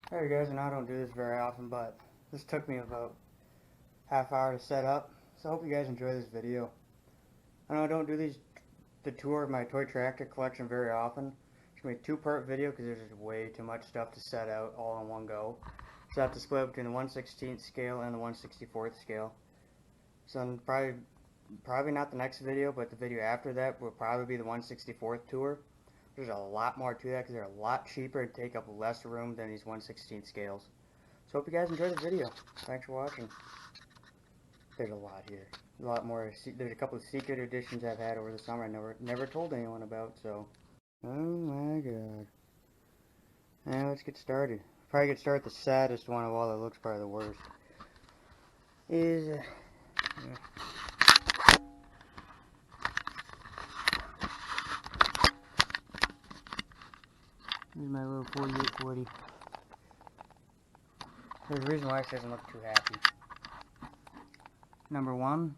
Hey guys, and I don't do this very often, but this took me about half hour to set up, so I hope you guys enjoy this video. I know I don't do the tour of my toy tractor collection very often. It's going to be a two-part video because there's just way too much stuff to set out all in one go. So I have to split between the 1/16th scale and the 1/64th scale. So I'm probably not the next video, but the video after that will probably be the 1/64th tour. There's a lot more to that because they're a lot cheaper and take up less room than these 1/16th scales. So hope you guys enjoy the video. Thanks for watching. There's a lot here. A lot more. There's a couple of secret editions I've had over the summer I never told anyone about, so. Oh my god. Now let's get started. Probably get started with the saddest one of all that looks probably the worst. Here's my little 4840. There's a reason why it doesn't look too happy. Number one, I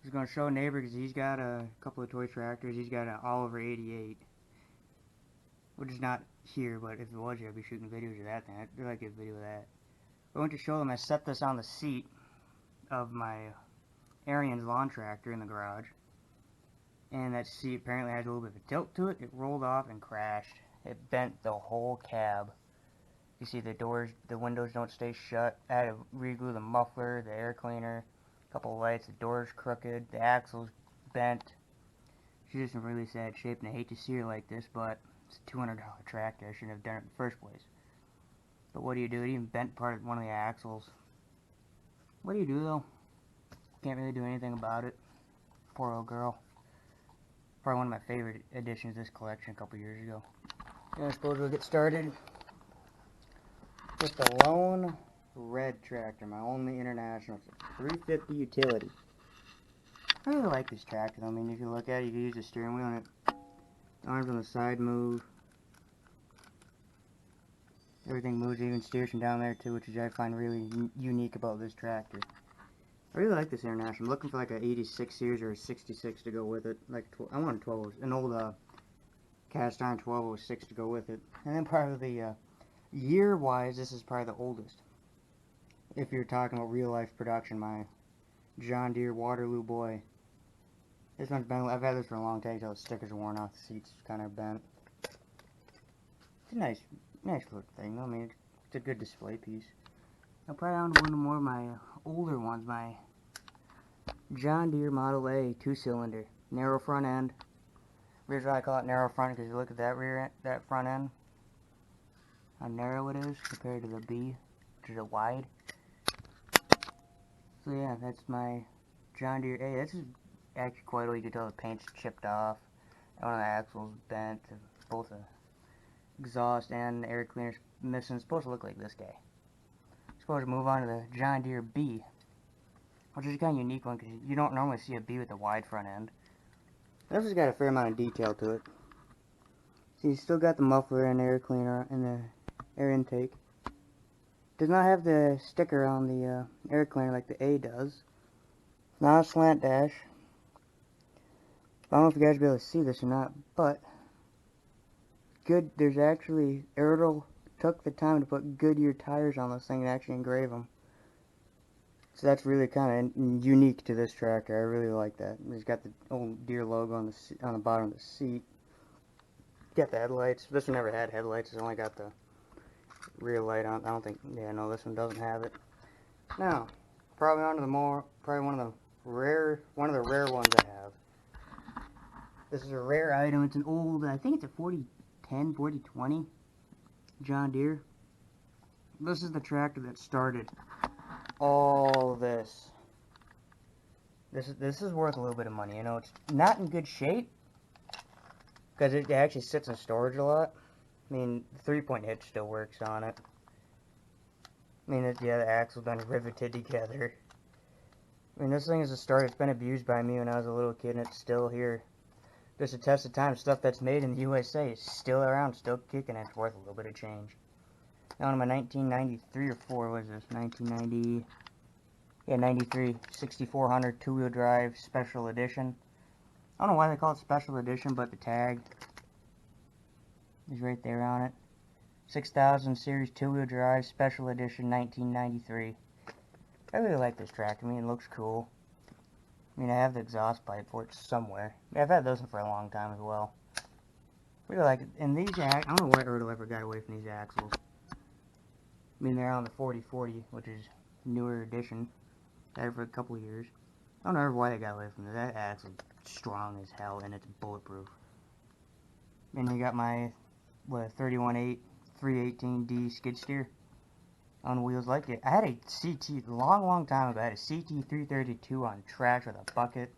was going to show a neighbor because he's got a couple of toy tractors. He's got an Oliver 88, which is not here, but if it was here, I'd be shooting videos of that thing. I'd like to get a video of that. I went to show them. I set this on the seat of my Arian's lawn tractor in the garage, and that seat apparently has a little bit of a tilt to it. It rolled off and crashed. It bent the whole cab. You see the doors, the windows don't stay shut. I had to re-glue the muffler, the air cleaner, a couple of lights, the door's crooked, the axle's bent. She's just in really sad shape, and I hate to see her like this, but it's a $200 tractor. I shouldn't have done it in the first place. But what do you do? It even bent part of one of the axles. What do you do, though? Can't really do anything about it. Poor old girl. Probably one of my favorite additions to this collection a couple years ago. And I suppose we'll get started with the Lone Red tractor, my only international. It's a 350 utility. I really like this tractor. I mean, if you look at it, you can use the steering wheel and it. The arms on the side move. Everything moves, even steers from down there too, which is I find really unique about this tractor. I really like this international. I'm looking for like an 86 series or a 66 to go with it. Like I want a 12, an old cast iron 1206 to go with it. And then probably year-wise, this is probably the oldest. If you're talking about real-life production, my John Deere Waterloo boy. This one's been, I've had this for a long time until the stickers are worn off, the seats kind of bent. It's a nice little thing. I mean, it's a good display piece. I'll probably on one more of my older ones, my John Deere Model A 2-cylinder, narrow front end. Reason why I call it narrow front because you look at that front end, how narrow it is compared to the B, which is a wide. So yeah, that's my John Deere A. This is actually quite old. You can tell the paint's chipped off. One of the axles bent. Both the exhaust and the air cleaner's missing. It's supposed to look like this guy. I'm supposed to move on to the John Deere B, which is a kind of unique one because you don't normally see a B with a wide front end. This has got a fair amount of detail to it. So you still got the muffler and the air cleaner and the air intake. Does not have the sticker on the air cleaner like the A does. Not a slant dash. I don't know if you guys will be able to see this or not, but good. There's actually Ertl took the time to put Goodyear tires on this thing and actually engrave them. So that's really kind of unique to this tractor. I really like that. It's got the old Deere logo on the bottom of the seat. Got the headlights. This one never had headlights. It's only got the rear light on. I don't think. Yeah, no, this one doesn't have it. Now, probably one of the rare ones I have. This is a rare item. It's an old. I think it's a 4010, 4020 John Deere. This is the tractor that started all this. This is worth a little bit of money. You know, it's not in good shape because it actually sits in storage a lot. I mean, the 3-point hitch still works on it. I mean, yeah, the axle's been riveted together. I mean, this thing is a start. It's been abused by me when I was a little kid, and it's still here. Just a test of time. Stuff that's made in the USA is still around, still kicking. It's worth a little bit of change. Now, in my 1993 or 4, what is this? 1990. Yeah, 93 6400 two-wheel drive special edition. I don't know why they call it special edition, but the tag is right there on it. 6000 Series 2-wheel drive, Special Edition, 1993. I really like this tractor. I mean, it looks cool. I mean, I have the exhaust pipe for it somewhere. I've had those for a long time as well. Really like it. And these, I don't know why Ertl ever got away from these axles. I mean, they're on the 4040, which is newer edition. Had it for a couple of years. I don't know why they got away from it. That axle's strong as hell, and it's bulletproof. And you got my, 31.8, 318D skid steer on wheels like it. I had a CT, long time ago, I had a CT 332 on trash with a bucket.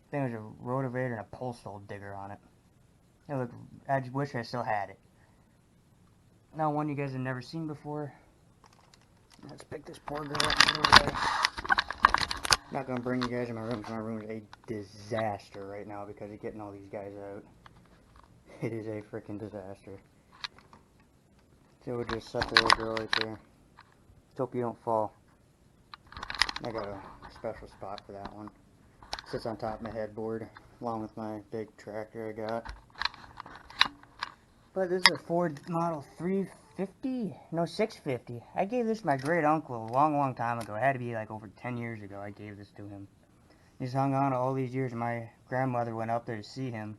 I think it was a rotavator and a pulse hole digger on it. It looked, I just wish I still had it. Now, one you guys have never seen before. Let's pick this poor girl up and put her away. I'm not going to bring you guys in my room, because my room is a disaster right now because of getting all these guys out. It is a freaking disaster. So we'll just set the little girl right there. Just hope you don't fall. I got a special spot for that one. Sits on top of my headboard, along with my big tractor I got. But this is a Ford Model 350? No, 650. I gave this to my great uncle a long time ago. It had to be like over 10 years ago I gave this to him. He's hung on all these years, and my grandmother went up there to see him.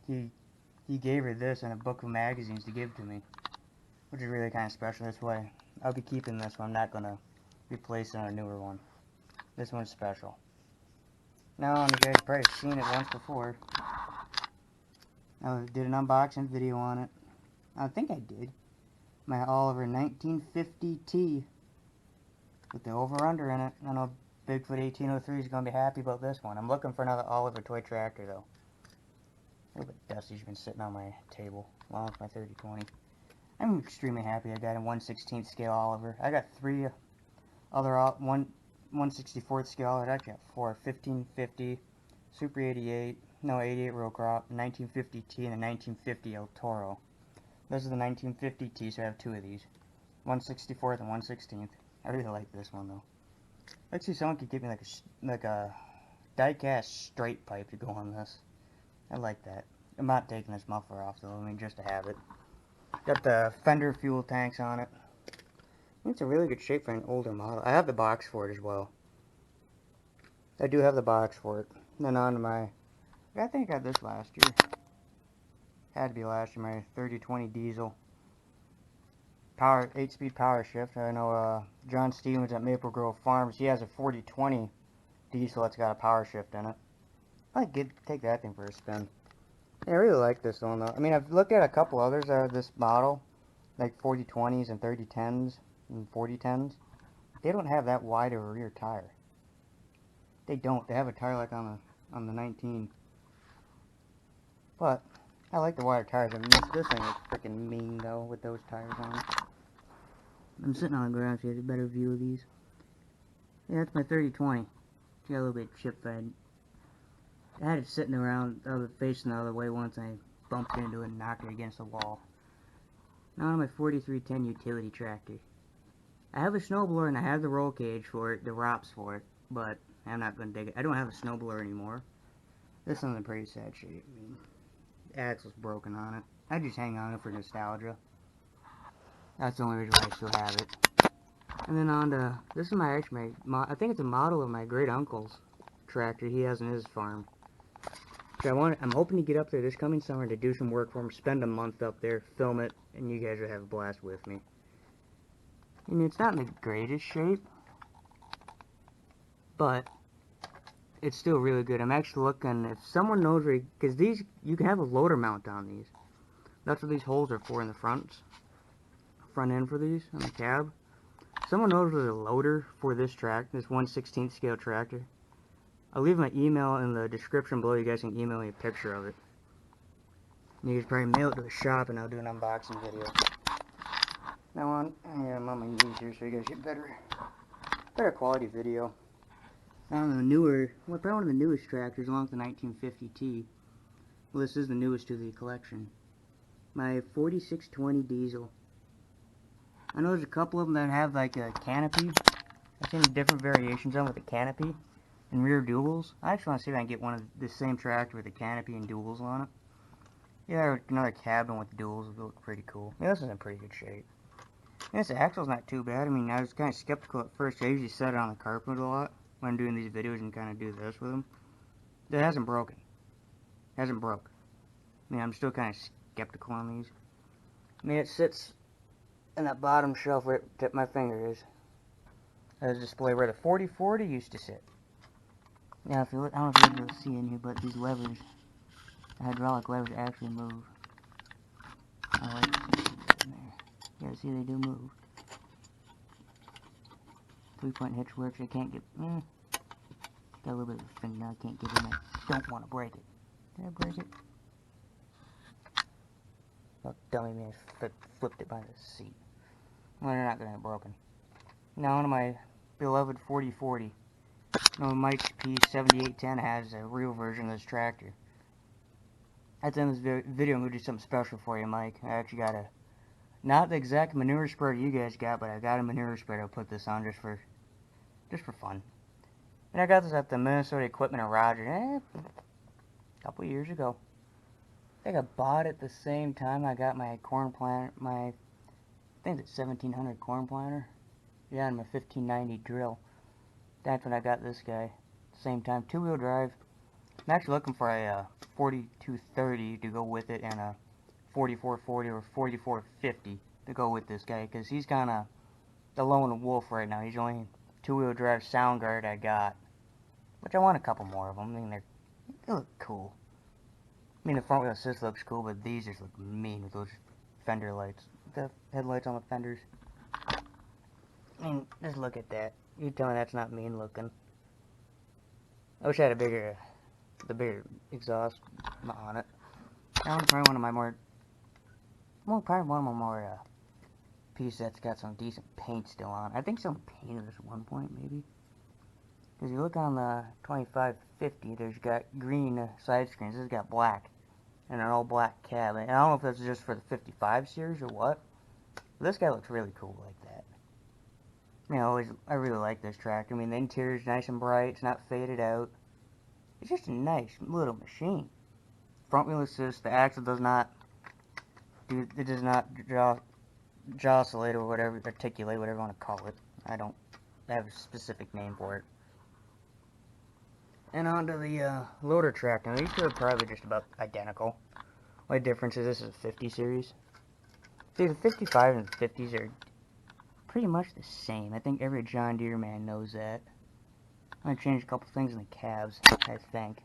He gave her this and a book of magazines to give to me, which is really kind of special. That's why I'll be keeping this one. I'm not going to replace it on a newer one. This one's special. Now, you guys probably seen it once before. I did an unboxing video on it. I think I did. My Oliver 1950T with the over-under in it. I know Bigfoot 1803 is going to be happy about this one. I'm looking for another Oliver toy tractor, though. A little bit dusty's been sitting on my table along with my 3020. I'm extremely happy I got a 1/16 scale Oliver. I got 3 other 1/64 scale Olivers. I actually got 4. 1550, Super 88, no 88 row crop, 1950T, and a 1950 El Toro. This is the 1950T, so I have 2 of these. 1/64th and 1/16th. I really like this one though. Let's see if someone could give me like a die-cast straight pipe to go on this. I like that. I'm not taking this muffler off though, I mean just to have it. Got the fender fuel tanks on it. It's a really good shape for an older model. I have the box for it as well. I do have the box for it. Then on to my, I think I got this last year. Had to be last year, my 3020 diesel. Power, 8-speed power shift. I know John Stevens at Maple Grove Farms, he has a 4020 diesel that's got a power shift in it. I might take that thing for a spin. Yeah, I really like this one though. I mean, I've looked at a couple others that are this model, like 4020s and 3010s and 4010s. They don't have that wide of a rear tire. They don't. They have a tire like on the 19. But I like the wider tires. I mean, this thing is freaking mean though with those tires on. I'm sitting on the ground so you have a better view of these. Yeah, that's my 3020. It's got a little bit chip fed. I had it sitting around, facing the other way once, and I bumped into it and knocked it against the wall. Now on my 4310 utility tractor. I have a snowblower and I have the roll cage for it, the ROPS for it, but I'm not going to dig it. I don't have a snowblower anymore. This one's in pretty sad shape. I mean, the axle's broken on it. I just hang on it for nostalgia. That's the only reason why I still have it. And then on to, this is I think it's a model of my great uncle's tractor he has in his farm. So I'm hoping to get up there this coming summer to do some work for him, spend a month up there, film it, and you guys will have a blast with me. I mean, it's not in the greatest shape, but it's still really good. I'm actually looking, if someone knows where, because these, you can have a loader mount on these. That's what these holes are for in the front end for these, on the cab. Someone knows there's a loader for this tractor, this 1/16 scale tractor. I'll leave my email in the description below. You guys can email me a picture of it. And you can probably mail it to the shop and I'll do an unboxing video. Now I'm on my knees here so you guys get better quality video. Now on the newer, probably one of the newest tractors along with the 1950T. Well, this is the newest to the collection. My 4620 diesel. I know there's a couple of them that have like a canopy. I've seen different variations on with a canopy and rear duals. I actually want to see if I can get one of the same tractor with a canopy and duals on it. Yeah, another cabin with duals would look pretty cool. Yeah, this is in pretty good shape. And this axle's not too bad. I mean, I was kind of skeptical at first. I usually set it on the carpet a lot when I'm doing these videos and kind of do this with them. It hasn't broken. It hasn't broke. I mean, I'm still kind of skeptical on these. I mean, it sits in that bottom shelf where the tip of my finger is. As a display where the 4040 used to sit. Now, if you look, I don't know if you're able to see in here, but these levers, the hydraulic levers actually move. I like to see that in there. Yeah, see, they do move. 3-point hitch works. I can't get. Got a little bit of a finger now. I can't get in there. Don't want to break it. Did I break it? Oh, dummy me! I flipped it by the seat. Well, they're not gonna get broken. Now, one of my beloved 4040. No, Mike's P7810 has a real version of this tractor. At the end of this video, I'm going to do something special for you, Mike. I actually got a, not the exact manure spreader you guys got, but I got a manure spreader to put this on just for fun. And I got this at the Minnesota Equipment in Rogers, a couple years ago. I think I bought it the same time I got my corn planter, I think it's 1700 corn planter. Yeah, and my 1590 drill. That's when I got this guy. Same time, 2-wheel drive. I'm actually looking for a 4230 to go with it and a 4440 or 4450 to go with this guy, because he's kind of the lone wolf right now. He's the only 2-wheel drive sound guard I got, which I want a couple more of them. I mean, they look cool. I mean, the front wheel assist looks cool, but these just look mean with those fender lights, the headlights on the fenders. I mean, just look at that. You tell me that's not mean looking. I wish I had a bigger exhaust on it. That one's probably one of my more piece that's got some decent paint still on. I think some painted this at one point, maybe. Because you look on the 2550, there's got green side screens. This has got black. And an all black cab. And I don't know if that's just for the 55 series or what. But this guy looks really cool like that. You know, I really like this tractor. I mean, the interior's nice and bright. It's not faded out. It's just a nice little machine. Front wheel assist. The axle does not joscillate or whatever, articulate, whatever you want to call it. I don't have a specific name for it. And onto the loader tractor. Now, these two are probably just about identical. Only difference is this is a 50 series. See, the 55 and the 50s are pretty much the same. I think every John Deere man knows that. I'm going to change a couple things in the cabs, I think.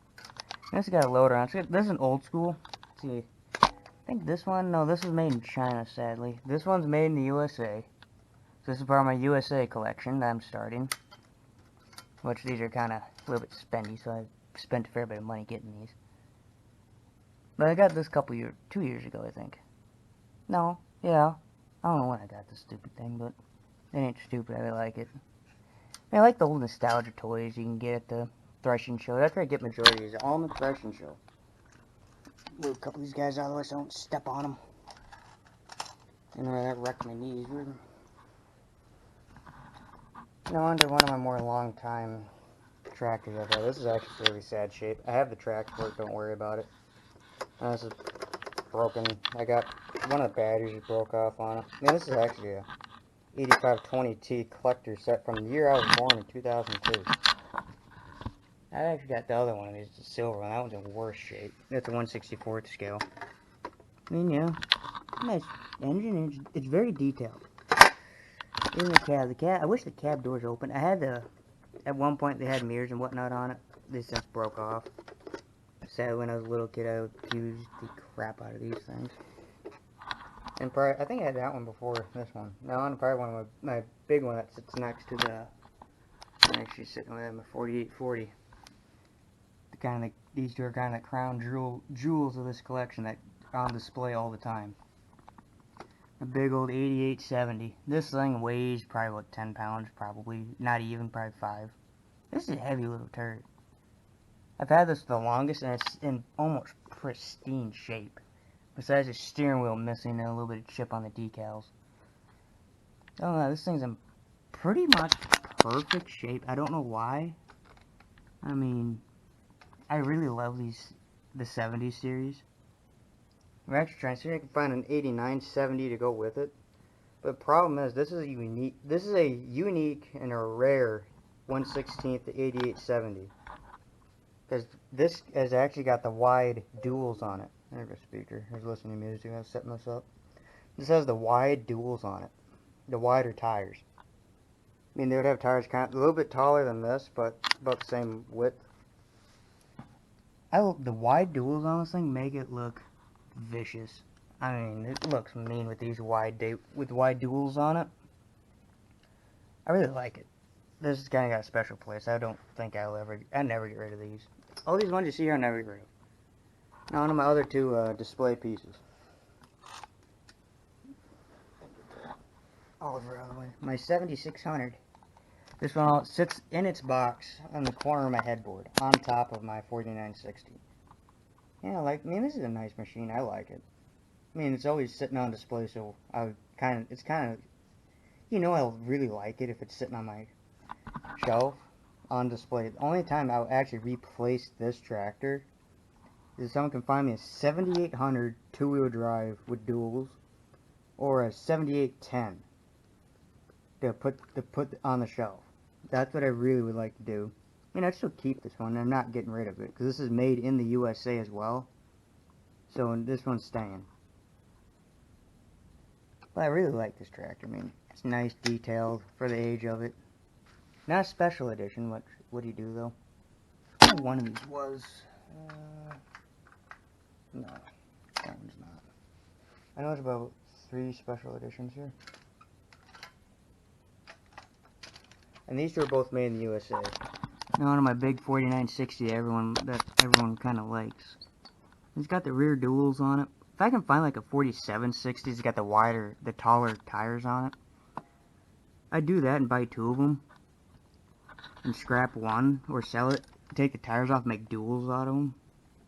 And this has got a loader on it. This is an old school. Let's see. I think this one, no, this is made in China, sadly. This one's made in the USA. So this is part of my USA collection that I'm starting. Which these are kind of a little bit spendy, so I spent a fair bit of money getting these. But I got this 2 years ago, I think. No, yeah. I don't know when I got this stupid thing, but it ain't stupid. I really like it. I like the old nostalgia toys you can get at the threshing show. That's where I get majority of these. All in the threshing show. Move a couple of these guys out of the way so I don't step on them. And that wrecked my knees. Now onto one of my more long time tractors I've had. This is actually really sad shape. I have the tracks for it, don't worry about it. This is broken. I got one of the batteries broke off on it. Man, this is actually a 8520T collector set from the year I was born in 2002. I actually got the other one, it's the silver one. That one's in worse shape. It's a 1/64th scale. I mean, yeah, nice engine. It's very detailed. Even the cab. I wish the cab doors open. I had at one point they had mirrors and whatnot on it. They since broke off. Sadly, when I was a little kid, I would use the crap out of these things. And probably, I think I had that one before this one. Now on probably one of my big one that sits next to the. I'm actually sitting with my 4840. These two are kind of the crown jewels of this collection that are on display all the time. A big old 8870. This thing weighs probably what, 10 pounds, probably not even, probably 5. This is a heavy little turd. I've had this the longest, and it's in almost pristine shape. Besides the steering wheel missing and a little bit of chip on the decals. Oh no, this thing's in pretty much perfect shape. I don't know why. I mean, I really love the 70 series. I'm actually trying to see if I can find an 8970 to go with it. But the problem is, this is a unique and a rare 1/16 to 8870. Because this has actually got the wide duals on it. There's a speaker. Here's listening to music. I'm setting this up. This has the wide duals on it. The wider tires. I mean, they would have tires kind of a little bit taller than this, but about the same width. The wide duals on this thing make it look vicious. I mean, it looks mean with these wide duals on it. I really like it. This has kind of got a special place. I don't think I'll never get rid of these. All these ones you see here, I'll never get rid of. Now, on to my other two display pieces. Oliver out of the way. My 7600. This one sits in its box on the corner of my headboard, on top of my 4960. Yeah, this is a nice machine. I like it. I mean, it's always sitting on display, so I'll really like it if it's sitting on my shelf on display. The only time I'll actually replace this tractor is if someone can find me a 7800 two-wheel drive with duals, or a 7810 to put on the shelf. That's what I really would like to do. I mean, I'd still keep this one. I'm not getting rid of it, because this is made in the USA as well. So this one's staying. But I really like this tractor. I mean, it's nice, detailed for the age of it. Not a special edition. What do you do though? One of these was. No, that one's not. I know there's about 3 special editions here. And these two are both made in the USA. Now on my big 4960 everyone kind of likes. It's got the rear duals on it. If I can find like a 4760, it's got the taller tires on it. I'd do that and buy 2 of them. And scrap one, or sell it. Take the tires off and make duals out of them.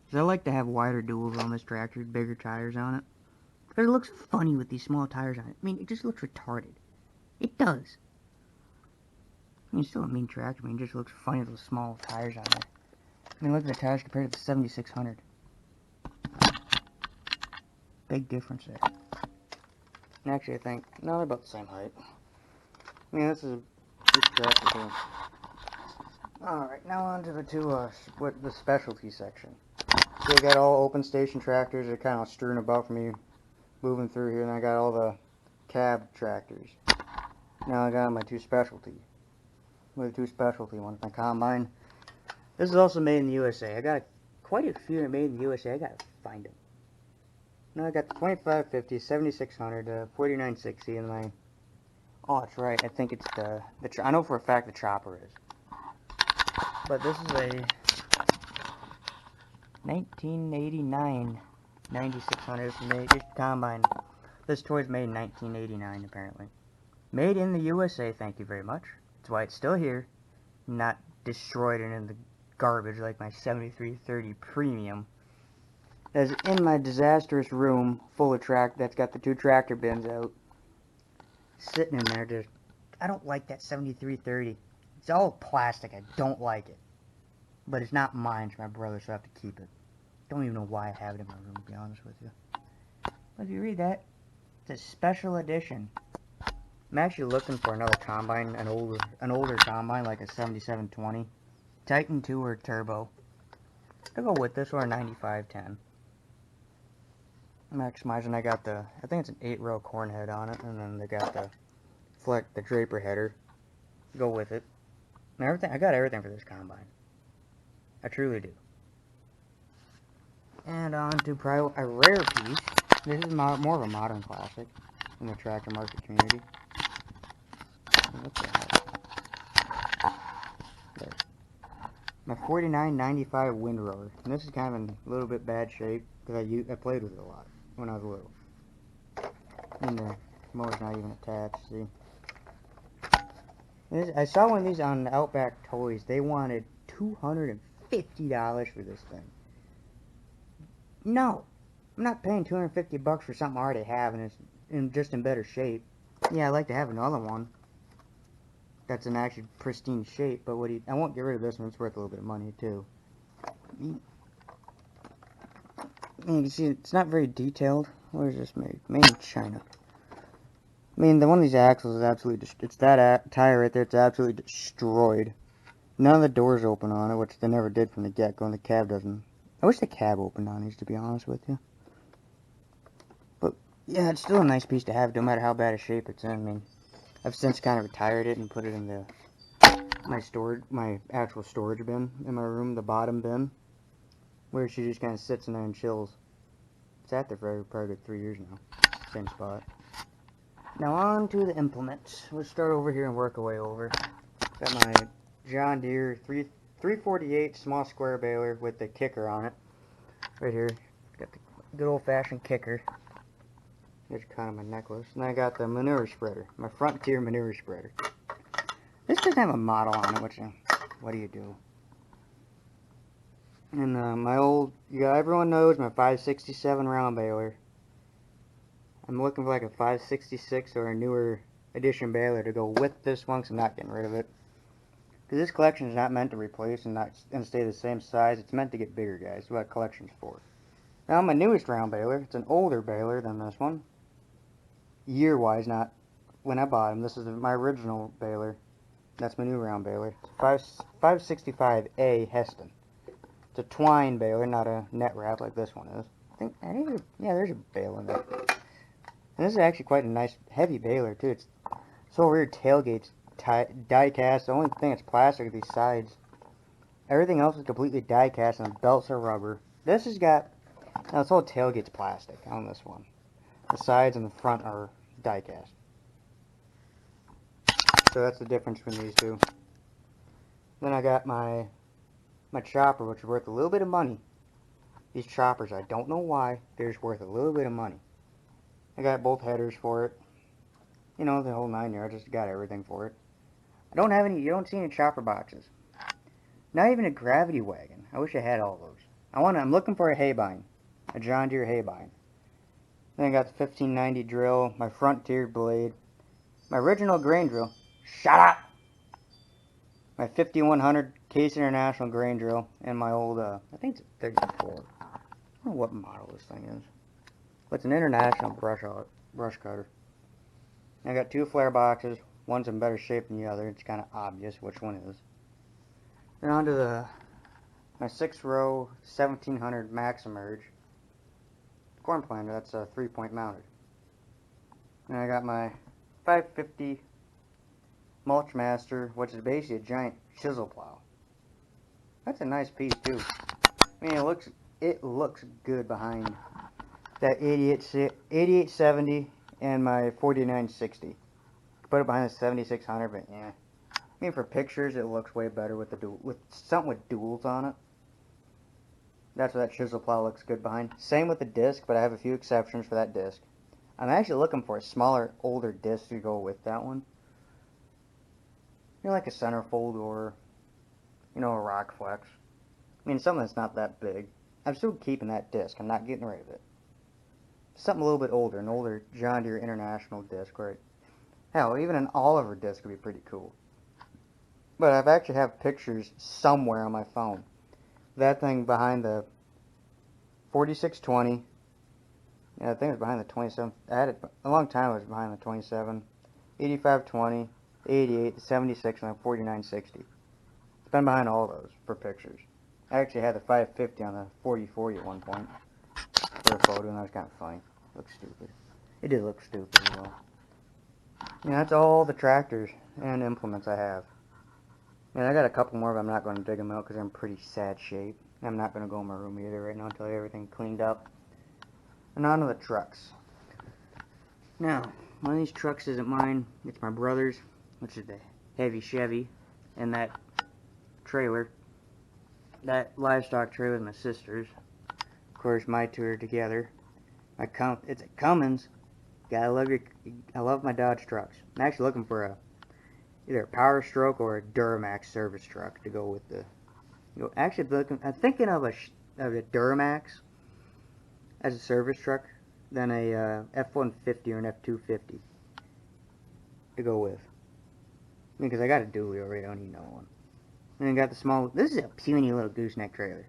Because I like to have wider duals on this tractor, bigger tires on it. Because it looks funny with these small tires on it. I mean, it just looks retarded. It does. I mean, it's still a mean tractor. I mean, it just looks funny with those small tires on there. I mean, look at the tires compared to the 7600. Big difference there. And actually, I think, no, they're about the same height. I mean, this tractor here. Alright, now on to the the specialty section. So I got all open station tractors. They're kind of strewn about for me moving through here. And I got all the cab tractors. Now I got my 2 specialty. With the 2 specialty ones. My combine. This is also made in the USA. I got quite a few made in the USA. I gotta find them. Now I got the 2550, 7600, 4960, and my... Oh, that's right. I think it's I know for a fact the chopper is. But this is a 1989 9600 made combine. This toy's made in 1989 apparently. Made in the USA, thank you very much. That's why it's still here, not destroyed and in the garbage like my 7330 Premium. That's in my disastrous room full of that's got the 2 tractor bins out. Sitting in there I don't like that 7330. It's all plastic. I don't like it. But it's not mine. It's my brother's, so I have to keep it. Don't even know why I have it in my room, to be honest with you. But if you read that, it's a special edition. I'm actually looking for another combine, an older combine, like a 7720. Titan 2 or Turbo. I'll go with this or a 9510. Maximizing, I got I think it's an 8-row corn head on it, and then they got the draper header. Go with it. And everything, I got everything for this combine. I truly do. And on to probably a rare piece. This is more of a modern classic in the tractor market community. What the heck? There. My 4995 windrower. And this is kind of in a little bit bad shape because I played with it a lot when I was little. And the motor's not even attached, see? I saw one of these on Outback Toys. They wanted $250 for this thing. No, I'm not paying $250 for something I already have and it's just in better shape. Yeah, I'd like to have another one that's in actually pristine shape, but I won't get rid of this one. It's worth a little bit of money too. You can see it's not very detailed. Where is this made? Made in China. I mean, one of these axles is absolutely, it's that tire right there, it's absolutely destroyed. None of the doors open on it, which they never did from the get-go, and the cab doesn't. I wish the cab opened on these, to be honest with you. But, yeah, it's still a nice piece to have, no matter how bad a shape it's in. I mean, I've since kind of retired it and put it in my actual storage bin in my room, the bottom bin, where she just kind of sits in there and chills. It's at there for probably 3 years now. Same spot. Now on to the implements. Let's start over here and work our way over. Got my John Deere 348 small square baler with the kicker on it. Right here. Got the good old fashioned kicker. There's kind of my necklace. And I got the manure spreader. My Frontier manure spreader. This doesn't have a model on it, which, what do you do? And my old, everyone knows my 567 round baler. I'm looking for like a 566 or a newer edition baler to go with this one, because I'm not getting rid of it. Because this collection is not meant to replace and stay the same size. It's meant to get bigger, guys. That's what collection's for. Now, my newest round baler, it's an older baler than this one. Year-wise, not when I bought them. This is my original baler. That's my new round baler. 565A Heston. It's a twine baler, not a net wrap like this one is. Yeah, there's a baler in there. And this is actually quite a nice, heavy baler, too. It's so rear tailgate's die cast. The only thing that's plastic are these sides. Everything else is completely die cast, and the belts are rubber. This has got, now this whole tailgate's plastic on this one. The sides and the front are die cast. So that's the difference between these two. Then I got my chopper, which is worth a little bit of money. These choppers, I don't know why, they're just worth a little bit of money. I got both headers for it. You know, the whole 9 yards, just got everything for it. I don't have any, you don't see any chopper boxes. Not even a gravity wagon. I wish I had all those. I'm looking for a haybine. A John Deere haybine. Then I got the 1590 drill, my Frontier blade, my original grain drill. Shut up! My 5100 Case International grain drill, and my old, I think it's a 34. I don't know what model this thing is. But it's an international brush cutter. And I got 2 flare boxes. One's in better shape than the other. It's kind of obvious which one is. Then on to my 6-row 1700 Max Emerge corn planter. That's a 3-point mounted. And I got my 550 Mulch Master, which is basically a giant chisel plow. That's a nice piece too. I mean, it looks good behind that 8870 and my 4960. Put it behind the 7600, but yeah. I mean, for pictures, it looks way better with something with duals on it. That's what that chisel plow looks good behind. Same with the disc, but I have a few exceptions for that disc. I'm actually looking for a smaller, older disc to go with that one. You know, like a centerfold or, you know, a rock flex. I mean, something that's not that big. I'm still keeping that disc. I'm not getting rid of it. Something a little bit older, an older John Deere International disc, right? Hell, even an Oliver disc would be pretty cool. But I've actually have pictures somewhere on my phone. That thing behind the 4620. Yeah, I think it was behind the 27. I had it a long time. It was behind the 27, 8520, 88, 76, and the 4960. It's been behind all those for pictures. I actually had the 550 on the 4040 at one point for a photo, and that was kind of funny. It looked stupid. It did look stupid as well. Yeah, that's all the tractors and implements I have. And I got a couple more, but I'm not going to dig them out because they're in pretty sad shape. I'm not going to go in my room either right now until I get everything cleaned up. And on to the trucks. Now, one of these trucks isn't mine. It's my brother's, which is the heavy Chevy. And that trailer, that livestock trailer is my sister's. Of course, my two are together. It's a Cummins. I love my Dodge trucks. I'm actually looking for either a Power Stroke or a Duramax service truck to go with the. I'm thinking of a Duramax as a service truck, than a F-150 or an F-250 to go with. I mean, because I got a dually already, I don't need no one. And I got the small. This is a puny little gooseneck trailer.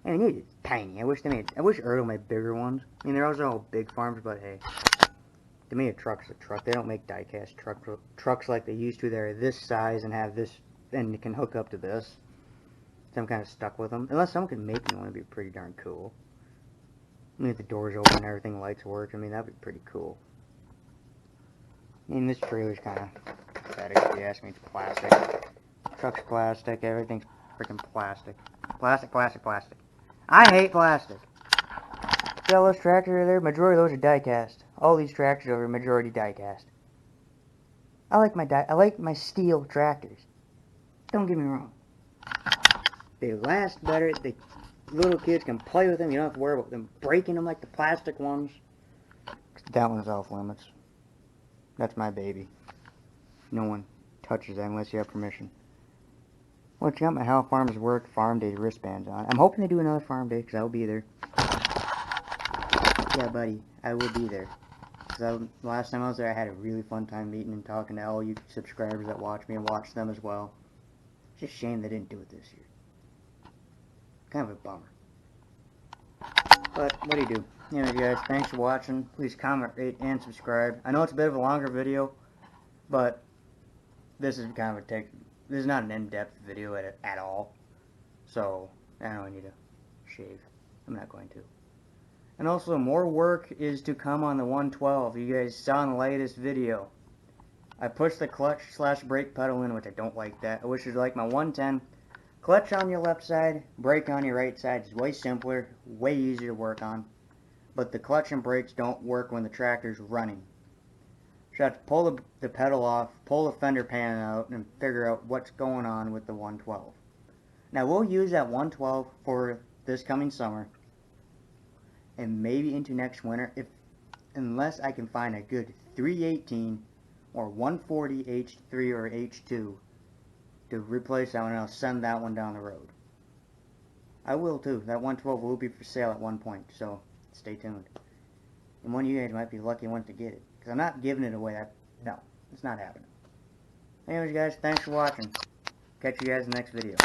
And these are tiny. I wish Ertl made bigger ones. I mean, they're also all big farms, but hey. To me, a truck's a truck. They don't make die-cast trucks like they used to. They're this size and have this, and it can hook up to this. So I'm kind of stuck with them. Unless someone could make me one, it'd be pretty darn cool. I mean, if the doors open and everything, lights work, I mean, that'd be pretty cool. I mean, this trailer's kind of pathetic, if you ask me. It's plastic. Truck's plastic. Everything's freaking plastic. Plastic, plastic, plastic. I hate plastic. See all those tractors over there? Majority of those are die-cast. All these tractors over are majority die-cast. I like my steel tractors. Don't get me wrong. They last better. The little kids can play with them. You don't have to worry about them breaking them like the plastic ones. That one's off limits. That's my baby. No one touches that unless you have permission. Well, you got my How Farmers Work Farm Day wristbands on. I'm hoping they do another farm day because I'll be there. Yeah, buddy, I will be there. Last time I was there, I had a really fun time meeting and talking to all you subscribers that watch me and watch them as well. It's just a shame they didn't do it this year. Kind of a bummer. But, what do you do? Anyways, guys, thanks for watching. Please comment, rate, and subscribe. I know it's a bit of a longer video, but this is kind of this is not an in-depth video at all. So, I know I need to shave. I'm not going to. And also, more work is to come on the 112. You guys saw in the latest video. I pushed the clutch/brake pedal in, which I don't like that. I wish it was like my 110. Clutch on your left side, brake on your right side is way simpler, way easier to work on. But the clutch and brakes don't work when the tractor's running. So you have to pull the pedal off, pull the fender pan out, and figure out what's going on with the 112. Now, we'll use that 112 for this coming summer. And maybe into next winter, unless I can find a good 318 or 140 H3 or H2 to replace that one, and I'll send that one down the road. I will too. That 112 will be for sale at one point, so stay tuned. And one of you guys might be the lucky one to get it, because I'm not giving it away. No, it's not happening. Anyways, guys, thanks for watching. Catch you guys in the next video.